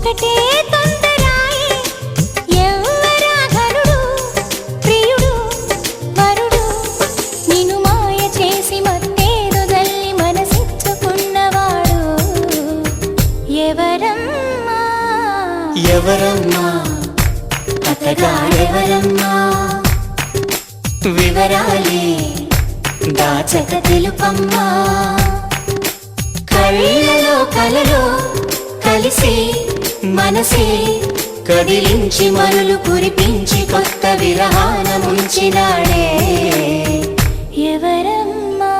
ఒకటే తొందరాయే ఎవ్వరా ఘనుడు ప్రియుడు వరుడు నిన్ను మాయ చేసి మత్తేదో జల్లి మనసిచ్చుకున్నవాడు ఎవరమ్మా ఎవరమ్మా అతగాడెవరమ్మా వివరాలే దాచక తెలుపమ్మా కళ్ళలో కలలో కలిసి మనసే కదిలించి మరులు కురిపించి కొత్త విరహాన ముంచినాడే ఎవరమ్మా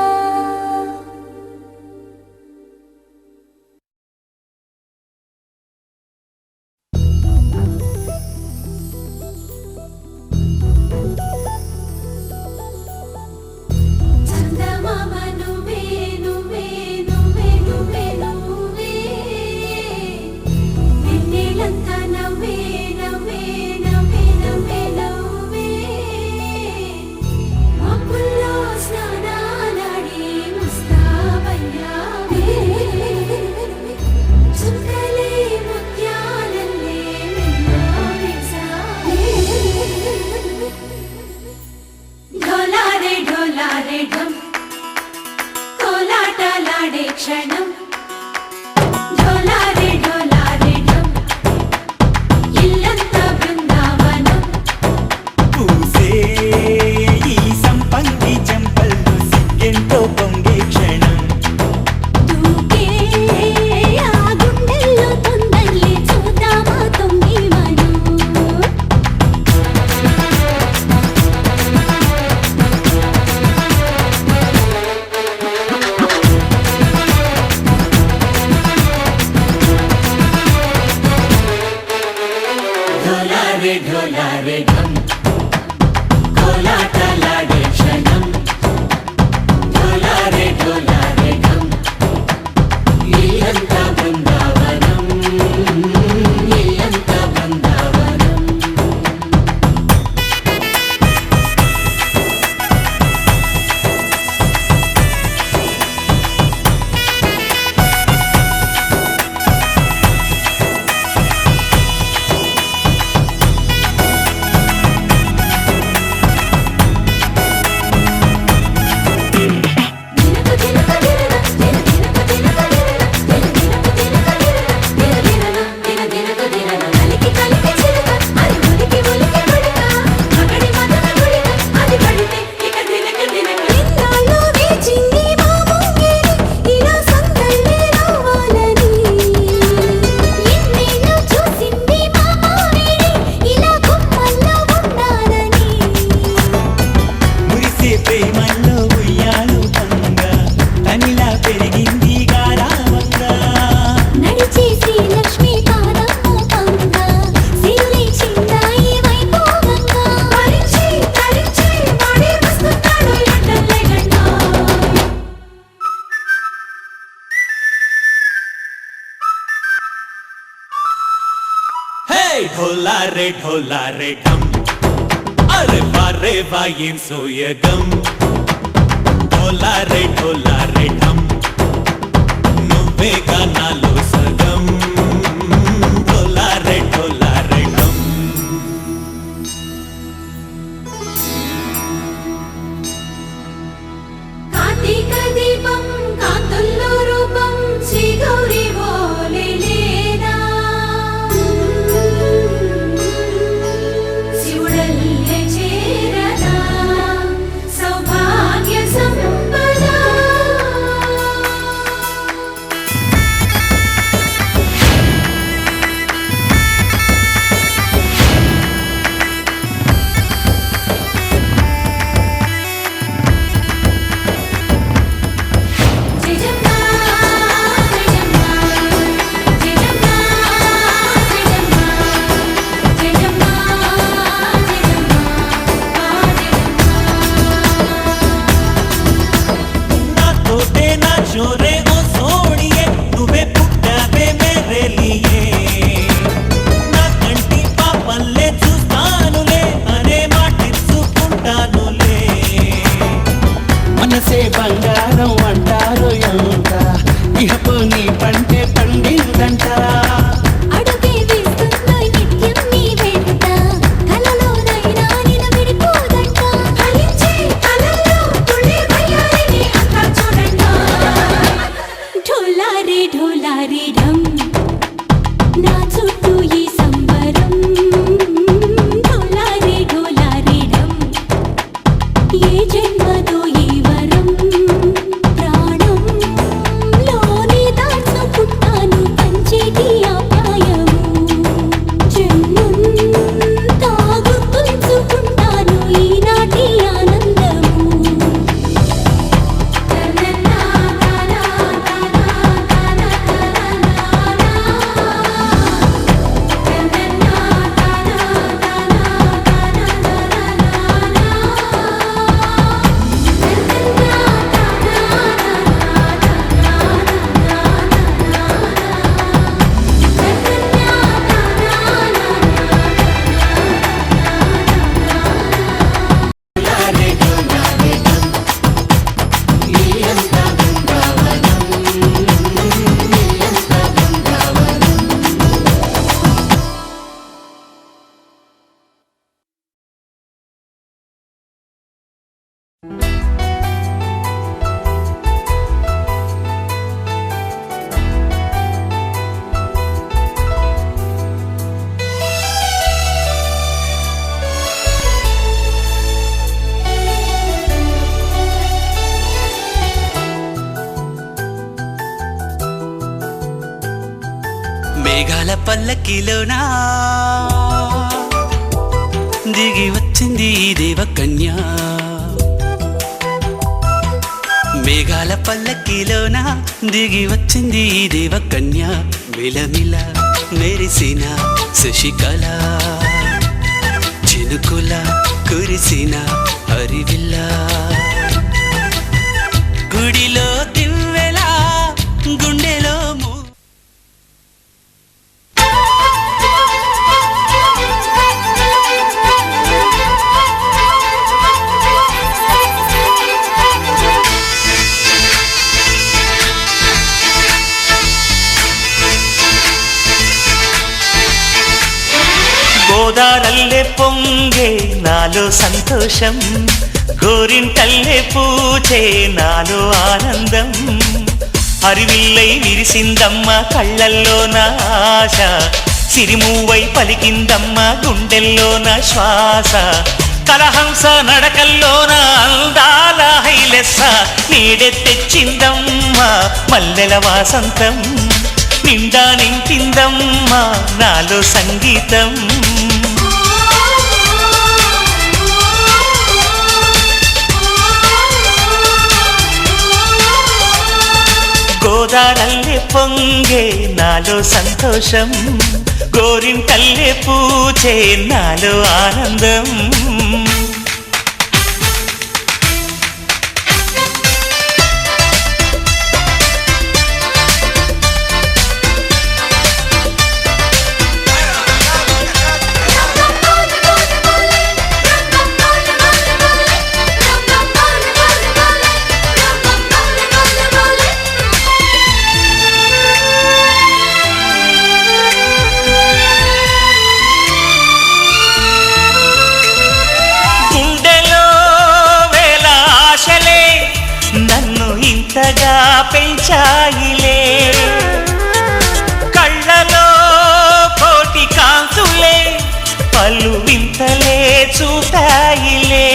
క్షణం ढोला रे ढम अरे वाह ఏం సోయగం ढोला रे ढम నువ్వేగా నాలో సగం ढोला रे ढम కార్తీక దీపం కాంతుల్లో రూపం శ్రీ గౌరీ ఓలేలేనా శివుడల్లే చేరనా సౌభాగ్య సంపద మేఘాల పల్లకిలోనా దిగి వచ్చింది ఈ దేవకన్య మేఘాల పల్లకిలోనా దిగి వచ్చింది ఈ దేవకన్య మిలమిల మెరిసిన శశికళ చినుకుల కురిసిన హరివిల్ల గుడిలో దివ్వెలా గుండెలో గోదారల్లే పొంగే నాలో సంతోషం గోరింటల్లే పూచే నాలో ఆనందం హరివిల్లై విరిసిందమ్మ కళ్ళల్లో నా ఆశ సిరిమూవై పలికిందమ్మ గుండెల్లో నా శ్వాస కలహంస నడకల్లోన అందాల హైలెస్స నీడే తెచ్చిందమ్మ మల్లెల వాసంతం నిండా నింపిందమ్మ నాలో సంగీతం గోదారల్లే పొంగే నాలో సంతోషం గోరింటల్లే పూచే నాలో ఆనందం ఇంతగా పెంచాయిలే కళ్ళలో కోటి కాంతులే పలు వింతలే చూపాయిలే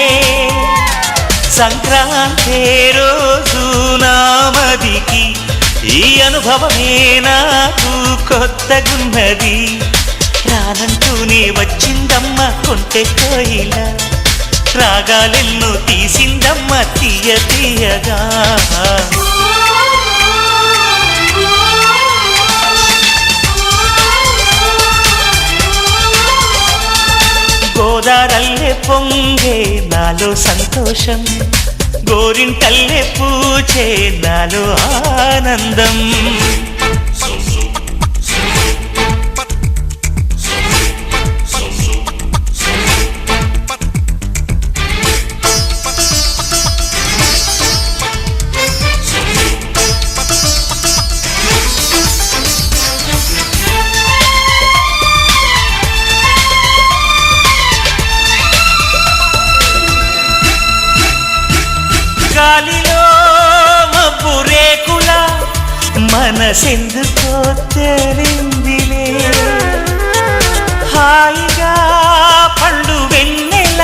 సంక్రాంతి రోజు నామదికి ఈ అనుభవమే నాకు కొత్తగున్నది రానంటూనే వచ్చిందమ్మ కొంటె కోయిల రాగాలెన్నో తీసిందమ్మ తీయ తీయగా గోదారల్లే పొంగే నాలో సంతోషం గోరింటల్లే పూచే నాలో ఆనందం గాలిలో మబ్బు రేకుల మనసెందుకో తెలిందిలే హాయిగా పండు వెన్నెల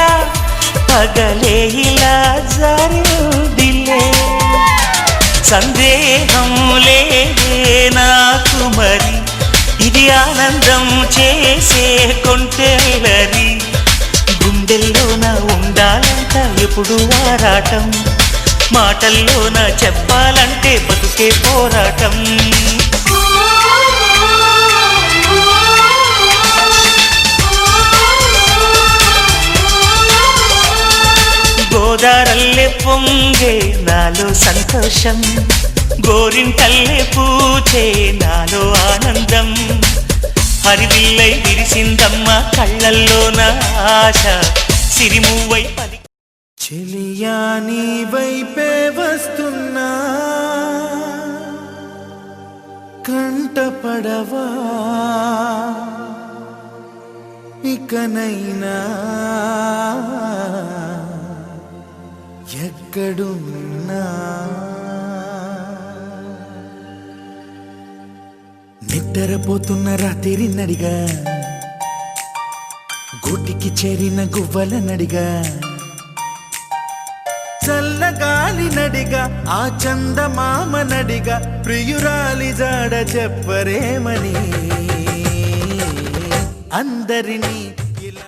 పగలే ఇలా జరిదిలే సందేహం లేదే నాకు మరి ఇది ఆనందం చేసే కొంటెలరి గుండెల్లోన ఉండాలంట ఎప్పుడు ఆరాటం మాటల్లోన చెప్పాలంటే బతుకే పోరాటం గోదారల్లే పొంగే నాలో సంతోషం గోరింటల్లే పూచే నాలో ఆనందం హరివిల్లై విరిసిందమ్మ కళ్ళల్లోన ఆశ సిరిమూవై పలి చెలియా నీ వైపే వస్తున్నా కంటపడవా ఇకనైనా ఎక్కడున్నా నిద్రపోతున్న రాత్రి నడిగా గూటికి చేరిన గువ్వల నడిగా చల్లగాలి నడిగా ఆ చందమామ నడిగా ప్రియురాలి జాడ చెప్పరేమని అందరినీ ఇలా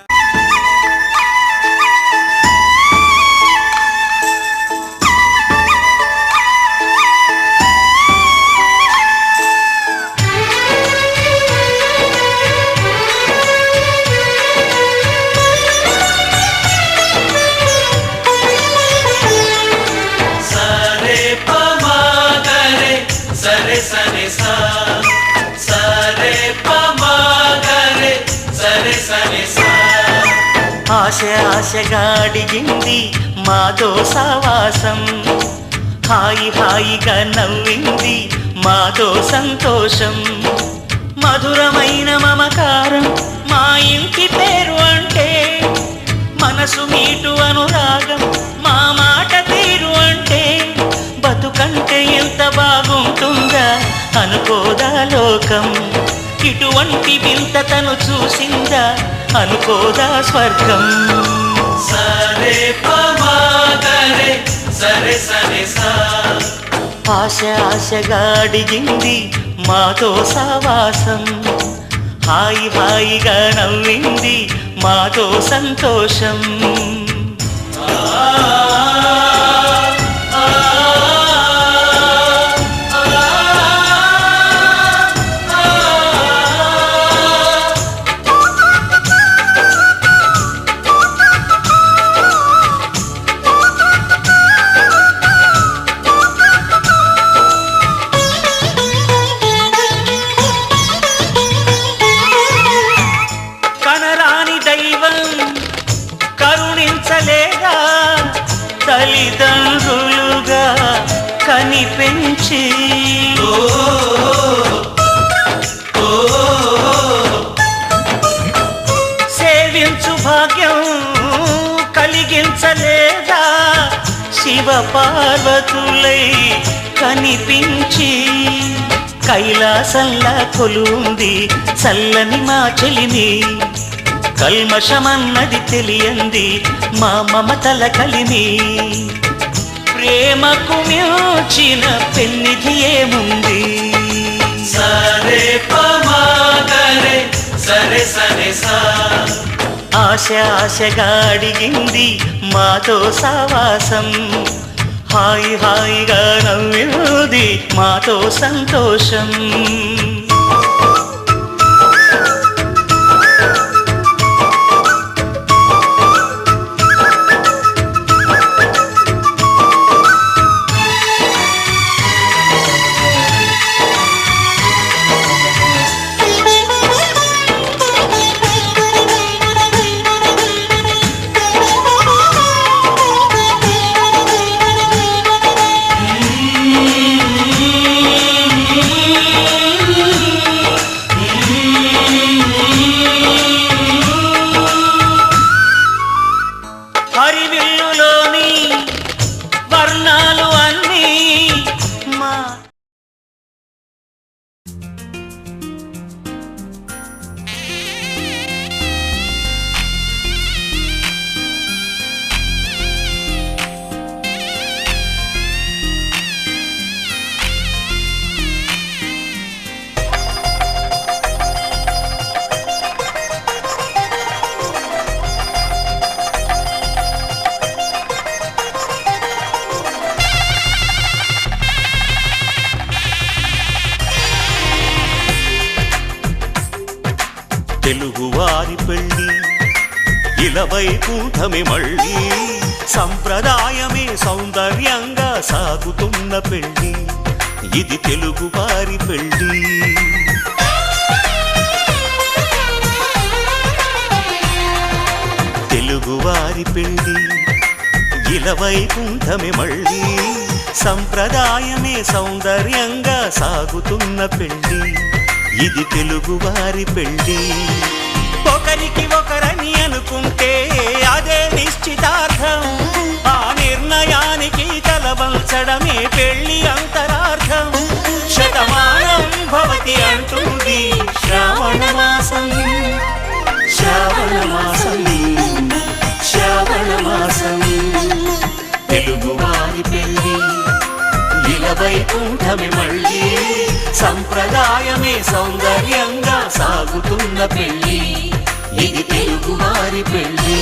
సరే పమాగరే సరే సరే సా సరే పమాగరే సరే సరే సా ఆశ ఆశగా అడిగింది మాతో సావాసం హాయి హాయిగా నవ్వింది మాతో సంతోషం మధురమైన మమకారం మా ఇంటి పేరు అంటే మనసు మీటు అనురాగం మా మాట తీరు అంటే బతుకంటే ఎంత బాగుంటుందా అనుకోదా లోకం ఇటువంటి వింత తను చూసిందా అనుకోదా స్వర్గం సరే పమాగరే సరే సరే సా ఆశ ఆశగా అడిగింది మాతో సావాసం హాయి హాయిగా నవ్వింది మాతో సంతోషం కనరాని దైవం కరుణించలేగా తల్లిదండ్రులుగా కనిపెంచి సేవించు భాగ్యం కలిగించలేదా శివ పార్వతులై కనిపించి కైలాసంలా కొలుంది చల్లని మా చెలిమి కల్మషమన్నది తెలియంది మా మమతల కలిమి ప్రేమకు మించిన పెన్నిధి ఏముంది సరే పమాగరే సరే సరే సా ఆశ ఆశగా అడిగింది మాతో సావాసం హాయి హాయిగా నవ్వింది మాతో సంతోషం హరివిల్లులోని వర్ణాలు అన్నీ మా తెలుగువారి పెళ్ళి ఇలవైకుంఠమే మళ్ళీ సంప్రదాయమే సౌందర్యంగా సాగుతున్న పెళ్ళి ఇది తెలుగువారి పెళ్ళి తెలుగువారి పెళ్ళి ఇలవైకుంఠమే మళ్ళీ సంప్రదాయమే సౌందర్యంగా సాగుతున్న పెళ్ళి ఇది తెలుగువారి పెళ్ళి ఒకరికి ఒకరని అనుకుంటే అదే నిశ్చితార్థం ఆ నిర్ణయానికి తలవంచడమే పెళ్ళి అంతరార్థం శతమానం భవతి అంటుంది శ్రావణ మాసం శ్రావణ మాసం శ్రావణ మాసం తెలుగువారి పెళ్ళి ఇలవైకుంఠమే మళ్ళీ సంప్రదాయమే సౌందర్యంగా సాగుతున్న పెళ్ళి ఇది తెలుగువారి పెళ్ళి.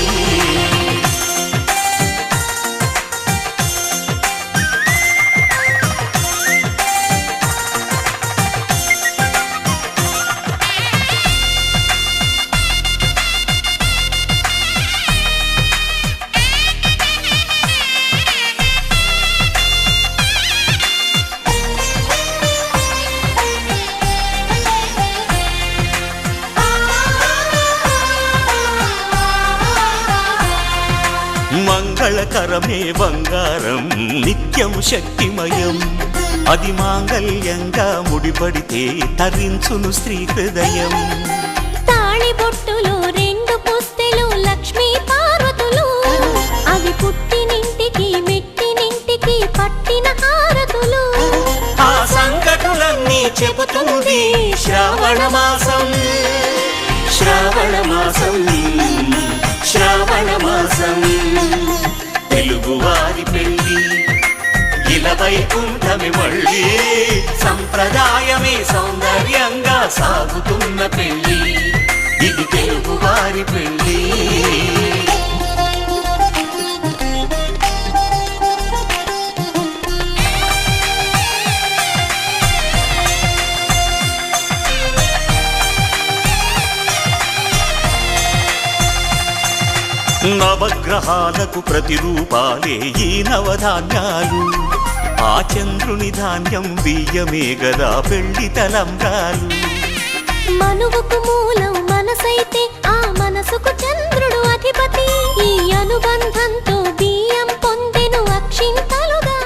మంగళకరమే బంగారం నిత్యం శక్తిమయం, అది మాంగళ్యంగా ముడిపడితే తరించును స్త్రీ హృదయం. తాళిబొట్టులు రెండు పుస్తెలు లక్ష్మీ పార్వతులు, అవి పుట్టినింటికి మెట్టినింటికి పట్టిన హారతులు. ఆ సంగతులన్నీ చెబుతుంది శ్రావణ మాసం, శ్రావణ మాసం, శ్రావణ మాసం. తెలుగువారి పెళ్ళి ఇలా వైకుంఠమి మళ్ళీ, సంప్రదాయమే సౌందర్యంగా సాగుతున్న పెళ్ళి, ఇది తెలుగువారి పెళ్ళి. నవగ్రహాలకు ప్రతిరూపాలే ఈ నవధాన్యాలు, ఆ చంద్రుని ధాన్యం బియ్యమే గదా పెళ్లి తలంబ్రాలు. మనువుకు మూలం మనసైతే ఆ మనసుకు చంద్రుడు అధిపతి, ఈ అనుబంధంతో బియ్యం పొందెను అక్షింతలుగా.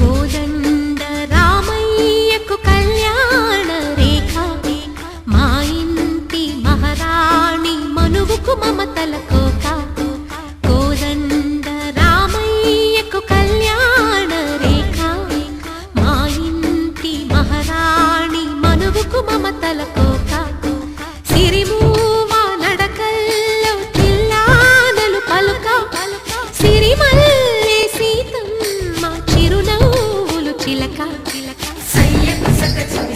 కోదండ రామయ్యకు కళ్యాణ రేఖ, మా ఇంటి మహారాణి మనువుకు మమతల కోక. కోదండ రామయ్యకు కళ్యాణ రేఖ, మా ఇంటి మహారాణి మనువుకు మమతల కోక. సిరిమూవ నడకల్లో చిల్లానలు పలుక, సిరిమల్లె సీతమ్మ చిరునవ్వులు చిలక. సయ్యకు సకచికి